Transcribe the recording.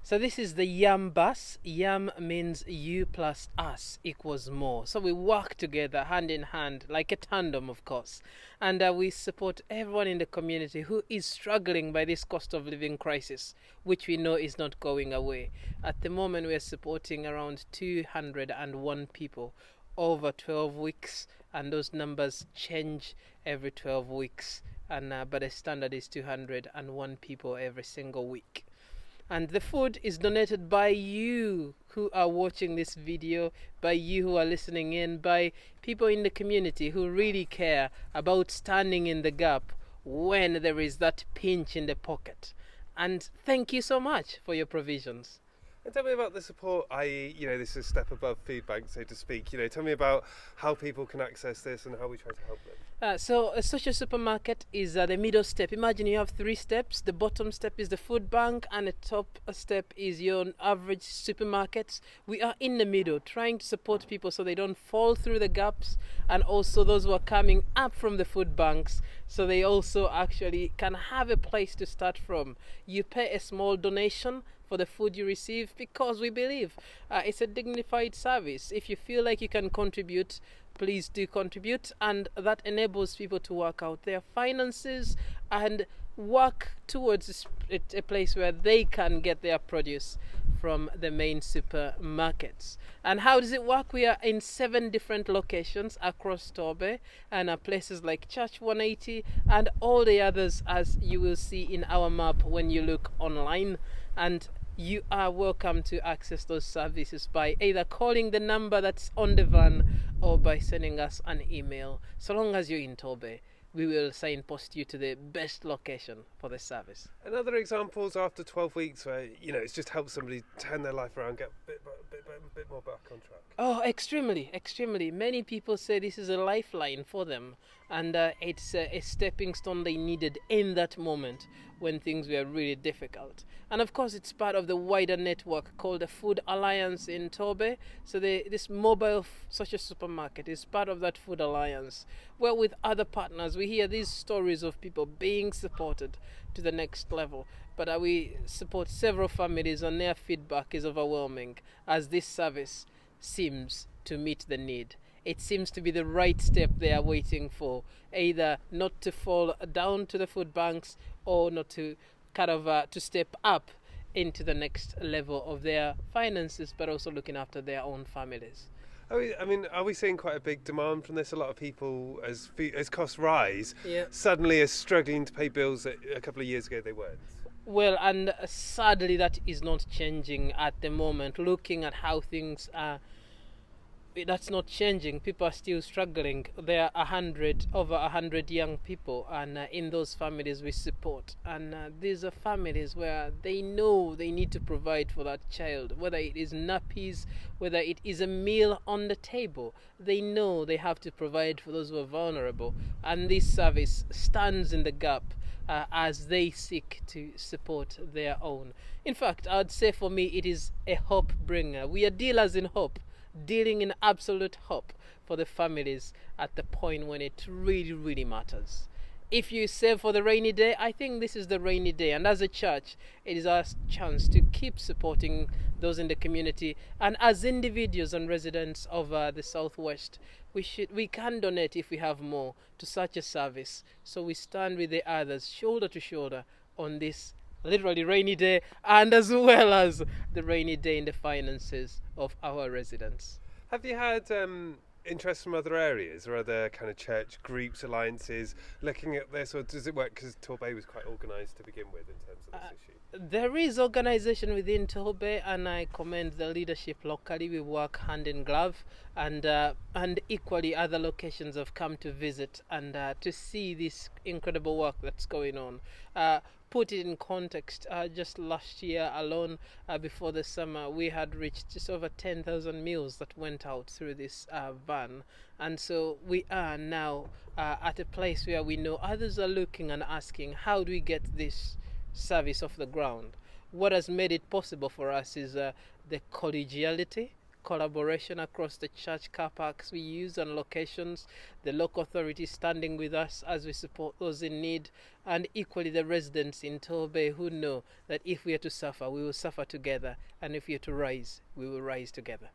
So this is the YAM bus. YAM means you plus us equals more. So we work together hand in hand, like a tandem, of course. And we support everyone in the community who is struggling by this cost of living crisis, which we know is not going away. At the moment, we are supporting around 201 people over 12 weeks, and those numbers change every 12 weeks. And but the standard is 201 people every single week. And the food is donated by you who are watching this video, by you who are listening in, by people in the community who really care about standing in the gap when there is that pinch in the pocket. And thank you so much for your provisions. And tell me about the support, i.e., this is a step above food bank, so to speak. Tell me about how people can access this and how we try to help them. So a social supermarket is the middle step. Imagine you have 3 steps. The bottom step is the food bank, and the top step is your average supermarkets. We are in the middle, trying to support people so they don't fall through the gaps, and also those who are coming up from the food banks, so they also actually can have a place to start from. You pay a small donation for the food you receive because we believe it's a dignified service. If you feel like you can contribute, please do contribute, and that enables people to work out their finances and work towards a place where they can get their produce from the main supermarkets. And how does it work? We are in 7 different locations across Torbay, and places like Church 180 and all the others, as you will see in our map when you look online. And you are welcome to access those services by either calling the number that's on the van or by sending us an email. So long as you're in Torbay, we will signpost you to the best location for the service. And other examples after 12 weeks where, it's just helped somebody turn their life around, get a bit more back on track. Oh, extremely, extremely. Many people say this is a lifeline for them, and it's a stepping stone they needed in that moment when things were really difficult. And of course, it's part of the wider network called the Food Alliance in Torbay. So this mobile social supermarket is part of that Food Alliance, where with other partners we hear these stories of people being supported to the next level. But we support several families, and their feedback is overwhelming as this service seems to meet the need. It seems to be the right step they are waiting for, either not to fall down to the food banks or not to to step up into the next level of their finances, but also looking after their own families. Are we seeing quite a big demand from this? A lot of people, as costs rise, Yeah. suddenly are struggling to pay bills that a couple of years ago they weren't. Well, and sadly that is not changing at the moment. Looking at how things are, that's not changing. People are still struggling. There are over 100 young people, and in those families we support. And these are families where they know they need to provide for that child, whether it is nappies, whether it is a meal on the table. They know they have to provide for those who are vulnerable, and this service stands in the gap as they seek to support their own. In fact, I'd say for me it is a hope bringer. We are dealers in hope, dealing in absolute hope for the families at the point when it really, really matters. If you save for the rainy day, I think this is the rainy day. And as a church, it is our chance to keep supporting those in the community. And as individuals and residents of the Southwest, we can donate if we have more to such a service. So we stand with the others, shoulder to shoulder, on this literally rainy day, and as well as the rainy day in the finances of our residents. Have you had interest from other areas or other kind of church groups, alliances looking at this, or does it work because Torbay was quite organised to begin with in terms of this issue? There is organisation within Torbay, and I commend the leadership locally. We work hand in glove, and equally other locations have come to visit and to see this incredible work that's going on. Put it in context, just last year alone, before the summer, we had reached just over 10,000 meals that went out through this van. And so we are now at a place where we know others are looking and asking, how do we get this service off the ground? What has made it possible for us is the collegiality collaboration across the church car parks we use and locations, the local authorities standing with us as we support those in need, and equally the residents in Torbay who know that if we are to suffer, we will suffer together, and if we are to rise, we will rise together.